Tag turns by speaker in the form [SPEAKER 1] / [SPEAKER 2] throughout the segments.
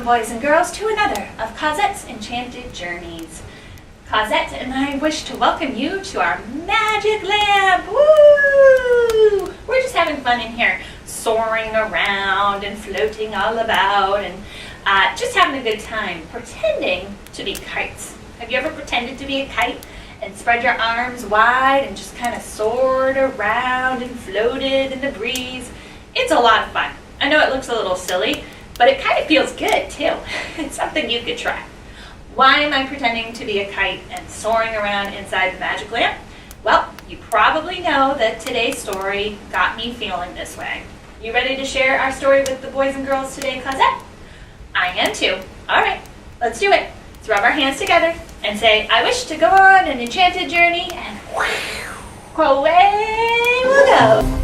[SPEAKER 1] Welcome, boys and girls, to another of Cosette's Enchanted Journeys. Cosette and I wish to welcome you to our magic lamp. Woo! We're just having fun in here, soaring around and floating all about and just having a good time, pretending to be kites. Have you ever pretended to be a kite and spread your arms wide and just kind of soared around and floated in the breeze? It's a lot of fun. I know it looks a little silly, but it kind of feels good too. It's something you could try. Why am I pretending to be a kite and soaring around inside the magic lamp? Well, you probably know that today's story got me feeling this way. You ready to share our story with the boys and girls today, Cosette? I am too. All right, let's do it. Let's rub our hands together and say, I wish to go on an enchanted journey, and away we'll go.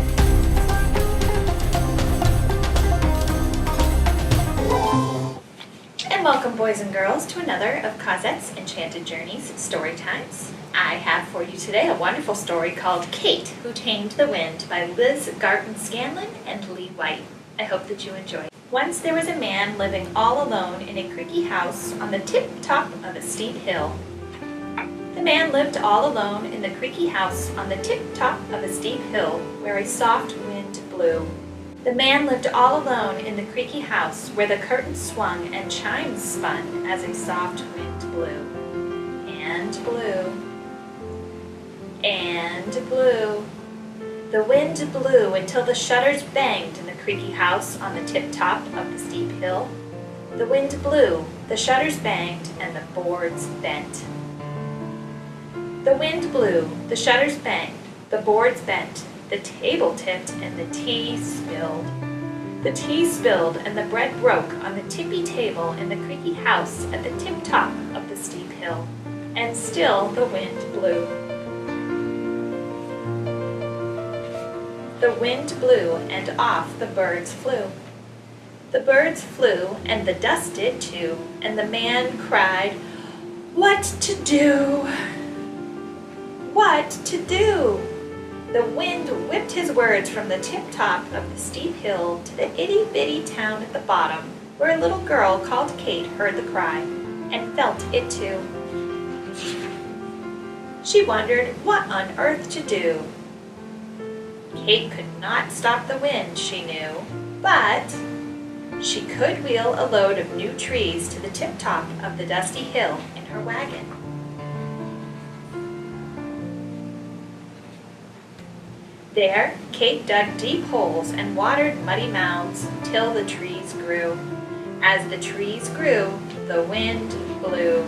[SPEAKER 1] And welcome, boys and girls, to another of Cosette's Enchanted Journeys story times. I have for you today a wonderful story called Kate, Who Tamed the Wind by Liz Garton Scanlon and Lee White. I hope that you enjoy it. Once there was a man living all alone in a creaky house on the tip-top of a steep hill. The man lived all alone in the creaky house on the tip-top of a steep hill where a soft wind blew. The man lived all alone in the creaky house where the curtains swung and chimes spun as a soft wind blew. And blew. And blew. The wind blew until the shutters banged in the creaky house on the tip-top of the steep hill. The wind blew, the shutters banged, and the boards bent. The wind blew, the shutters banged, the boards bent, the table tipped, and the tea spilled. The tea spilled, and the bread broke on the tippy table in the creaky house at the tip-top of the steep hill. And still the wind blew. The wind blew, and off the birds flew. The birds flew, and the dust did too, and the man cried, "What to do? What to do?" The wind whipped his words from the tip-top of the steep hill to the itty-bitty town at the bottom, where a little girl called Kate heard the cry, and felt it too. She wondered what on earth to do. Kate could not stop the wind, she knew, but she could wheel a load of new trees to the tip-top of the dusty hill in her wagon. There, Kate dug deep holes and watered muddy mounds till the trees grew. As the trees grew, the wind blew.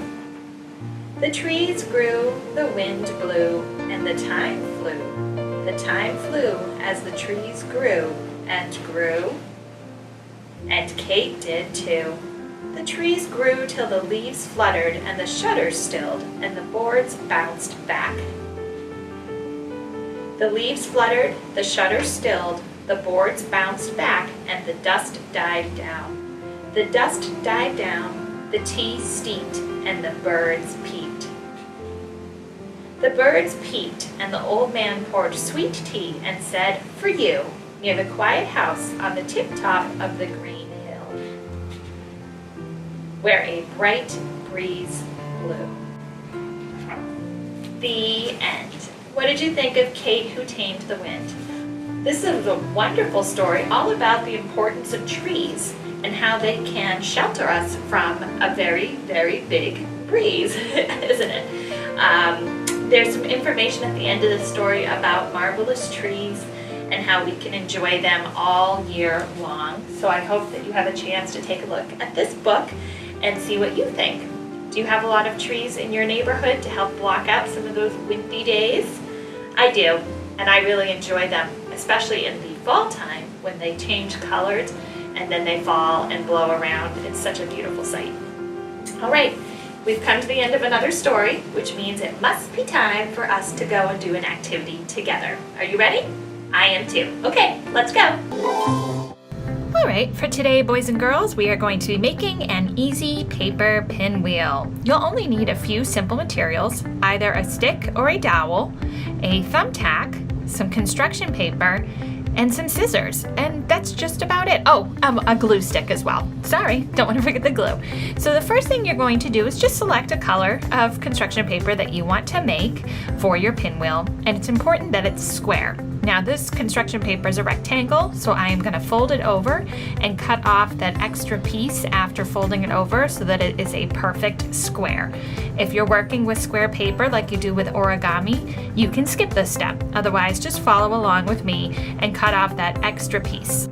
[SPEAKER 1] The trees grew, the wind blew, and the time flew. The time flew as the trees grew and grew. And Kate did too. The trees grew till the leaves fluttered and the shutters stilled and the boards bounced back. The leaves fluttered, the shutters stilled, the boards bounced back, and the dust died down. The dust died down, the tea steeped, and the birds peeped. The birds peeped, and the old man poured sweet tea and said, "For you," near the quiet house on the tip-top of the green hill, where a bright breeze blew. The end. What did you think of Kate Who Tamed the Wind? This is a wonderful story all about the importance of trees and how they can shelter us from a very, very big breeze, isn't it? There's some information at the end of the story about marvelous trees and how we can enjoy them all year long. So I hope that you have a chance to take a look at this book and see what you think. Do you have a lot of trees in your neighborhood to help block out some of those windy days? I do, and I really enjoy them, especially in the fall time when they change colors and then they fall and blow around. It's such a beautiful sight. All right, we've come to the end of another story, which means it must be time for us to go and do an activity together. Are you ready? I am too. Okay, let's go. All right, for today, boys and girls, we are going to be making an easy paper pinwheel. You'll only need a few simple materials, either a stick or a dowel, a thumbtack, some construction paper, and some scissors, and that's just about it. Oh, a glue stick as well. Sorry, don't want to forget the glue. So the first thing you're going to do is just select a color of construction paper that you want to make for your pinwheel, and it's important that it's square. Now this construction paper is a rectangle, so I am going to fold it over and cut off that extra piece after folding it over so that it is a perfect square. If you're working with square paper like you do with origami, you can skip this step. Otherwise, just follow along with me and cut off that extra piece.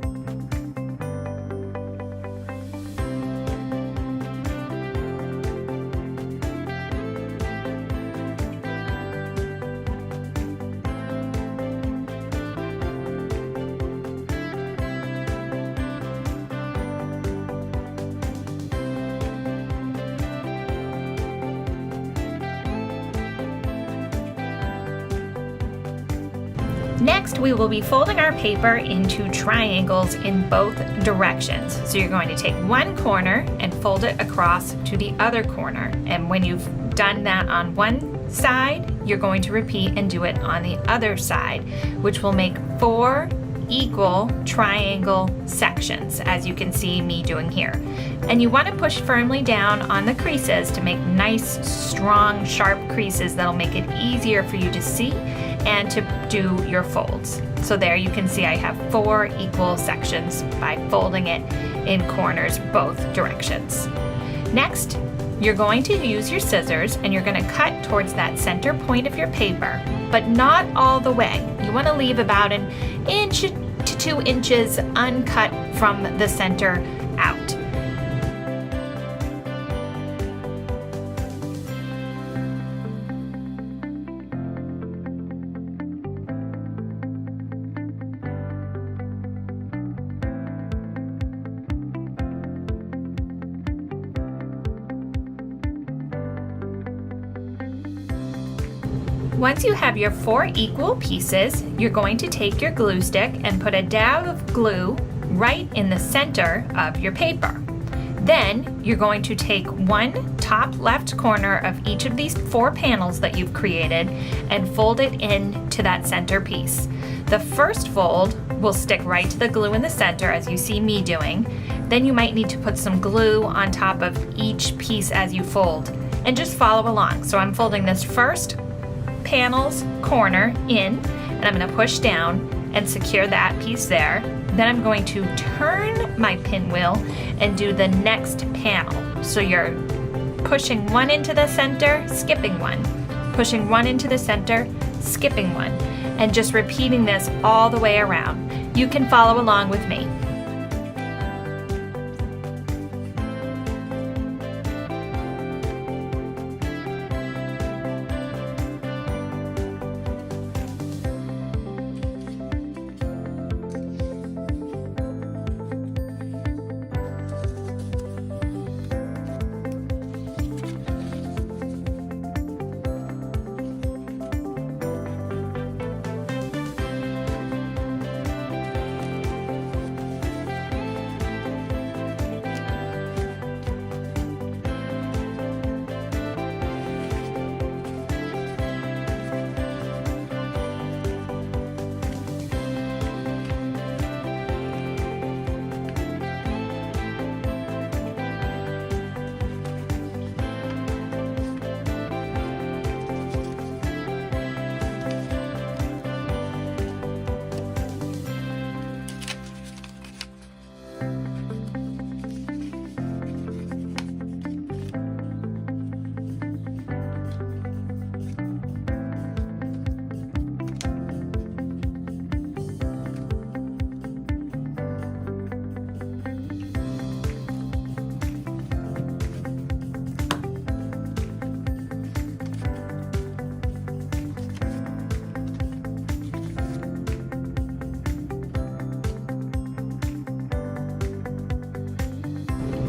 [SPEAKER 1] Next, we will be folding our paper into triangles in both directions. So you're going to take one corner and fold it across to the other corner. And when you've done that on one side, you're going to repeat and do it on the other side, which will make 4 equal triangle sections, as you can see me doing here. And you want to push firmly down on the creases to make nice, strong, sharp creases that'll make it easier for you to see and to do your folds. So there you can see I have 4 equal sections by folding it in corners both directions. Next, you're going to use your scissors and you're going to cut towards that center point of your paper, but not all the way. You want to leave about 1 inch to 2 inches uncut from the center out. Once you have your 4 equal pieces, you're going to take your glue stick and put a dab of glue right in the center of your paper. Then you're going to take one top left corner of each of these 4 panels that you've created and fold it into that center piece. The first fold will stick right to the glue in the center, as you see me doing. Then you might need to put some glue on top of each piece as you fold, and just follow along. So I'm folding this first panel's corner in, and I'm going to push down and secure that piece there. Then I'm going to turn my pinwheel and do the next panel. So you're pushing one into the center, skipping one, pushing one into the center, skipping one, and just repeating this all the way around. You can follow along with me.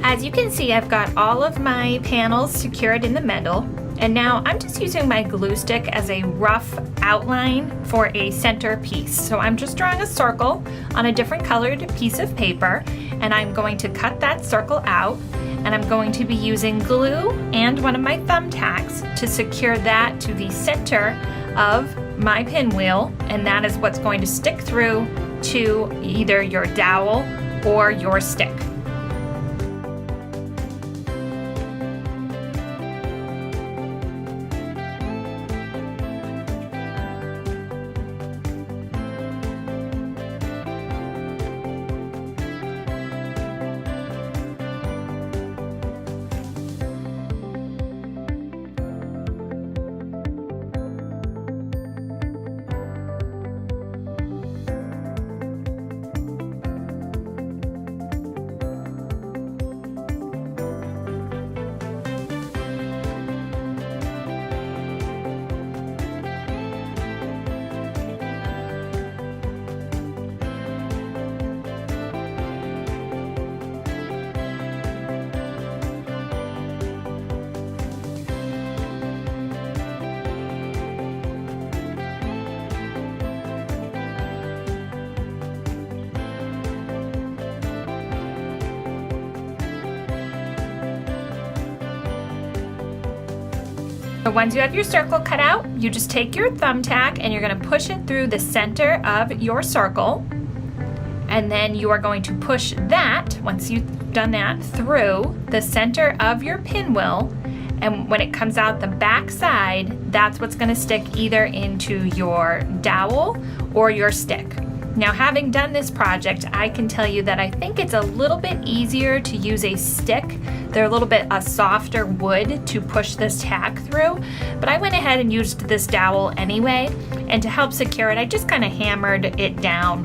[SPEAKER 1] As you can see, I've got all of my panels secured in the middle, and now I'm just using my glue stick as a rough outline for a center piece. So I'm just drawing a circle on a different colored piece of paper, and I'm going to cut that circle out, and I'm going to be using glue and one of my thumbtacks to secure that to the center of my pinwheel, and that is what's going to stick through to either your dowel or your stick. So once you have your circle cut out, you just take your thumbtack and you're going to push it through the center of your circle. And then you are going to push that, once you've done that, through the center of your pinwheel. And when it comes out the back side, that's what's going to stick either into your dowel or your stick. Now, having done this project, I can tell you that I think it's a little bit easier to use a stick. They're a little bit a softer wood to push this tack through, but I went ahead and used this dowel anyway, and to help secure it, I just kind of hammered it down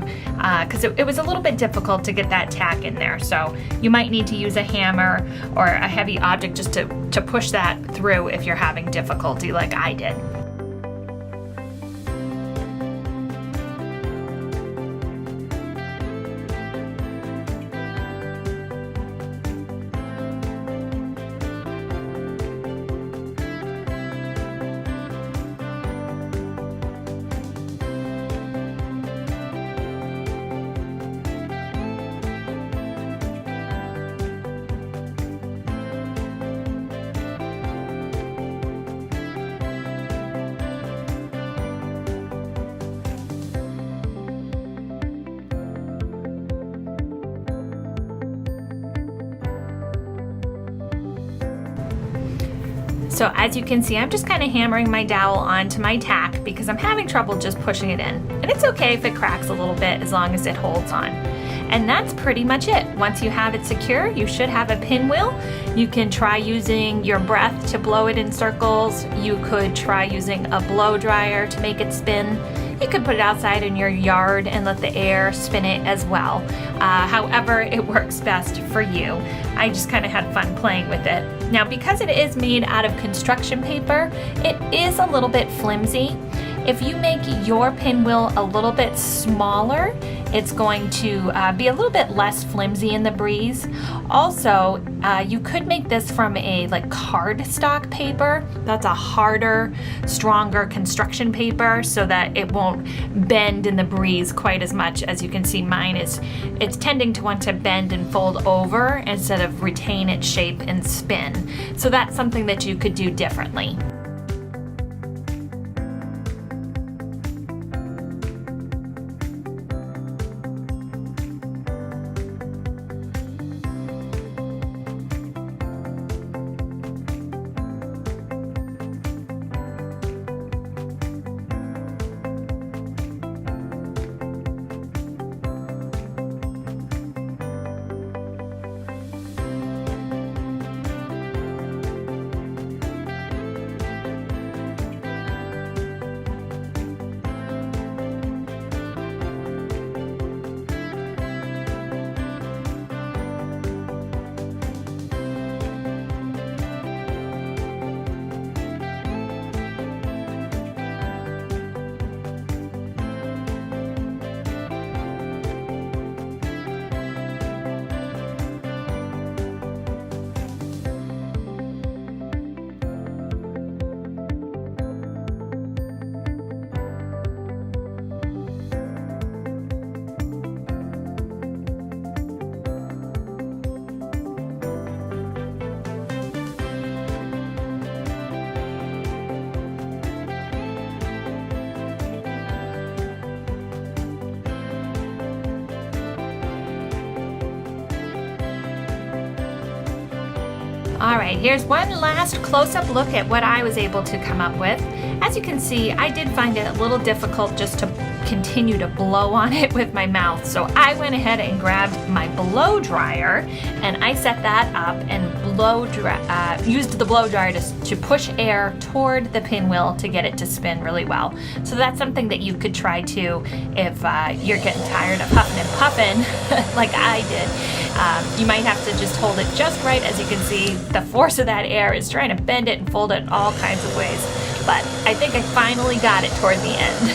[SPEAKER 1] because it was a little bit difficult to get that tack in there. So you might need to use a hammer or a heavy object just to push that through if you're having difficulty like I did. So as you can see, I'm just kind of hammering my dowel onto my tack because I'm having trouble just pushing it in. And it's okay if it cracks a little bit as long as it holds on. And that's pretty much it. Once you have it secure, you should have a pinwheel. You can try using your breath to blow it in circles. You could try using a blow dryer to make it spin. You could put it outside in your yard and let the air spin it as well. However it works best for you. I just kind of had fun playing with it. Now, because it is made out of construction paper, it is a little bit flimsy. If you make your pinwheel a little bit smaller, it's going to be a little bit less flimsy in the breeze. Also, you could make this from a cardstock paper. That's a harder, stronger construction paper so that it won't bend in the breeze quite as much. As you can see, mine it's tending to want to bend and fold over instead of retain its shape and spin. So that's something that you could do differently. All right, here's one last close-up look at what I was able to come up with. As you can see, I did find it a little difficult just to continue to blow on it with my mouth. So I went ahead and grabbed my blow dryer and I set that up and used the blow dryer to push air toward the pinwheel to get it to spin really well. So that's something that you could try too if you're getting tired of huffing and puffing like I did. You might have to just hold it just right. As you can see, the force of that air is trying to bend it and fold it in all kinds of ways. But I think I finally got it toward the end.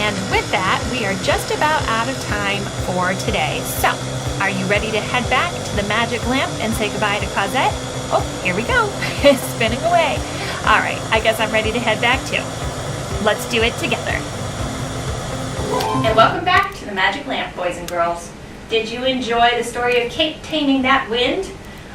[SPEAKER 1] And with that, we are just about out of time for today. So, are you ready to head back to the magic lamp and say goodbye to Cosette? Oh, here we go. It's spinning away. All right, I guess I'm ready to head back too. Let's do it together. And welcome back to the magic lamp, boys and girls. Did you enjoy the story of Kate taming that wind?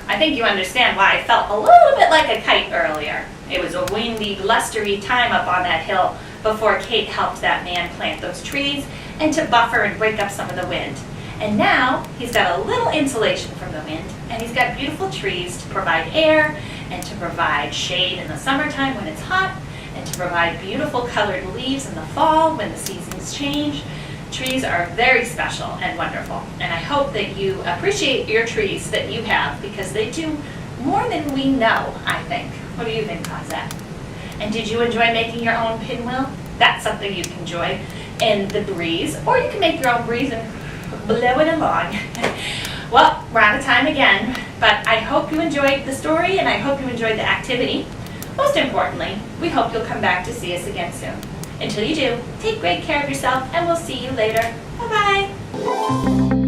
[SPEAKER 1] I think you understand why I felt a little bit like a kite earlier. It was a windy, blustery time up on that hill before Kate helped that man plant those trees and to buffer and break up some of the wind. And now he's got a little insulation from the wind, and he's got beautiful trees to provide air and to provide shade in the summertime when it's hot, and to provide beautiful colored leaves in the fall when the seasons change. Trees are very special and wonderful, and I hope that you appreciate your trees that you have, because they do more than we know, I think. What do you think, Cosette? And did you enjoy making your own pinwheel? That's something you can enjoy in the breeze, or you can make your own breeze and blow it along. Well, we're out of time again, but I hope you enjoyed the story and I hope you enjoyed the activity. Most importantly, we hope you'll come back to see us again soon. Until you do, take great care of yourself and we'll see you later. Bye-bye.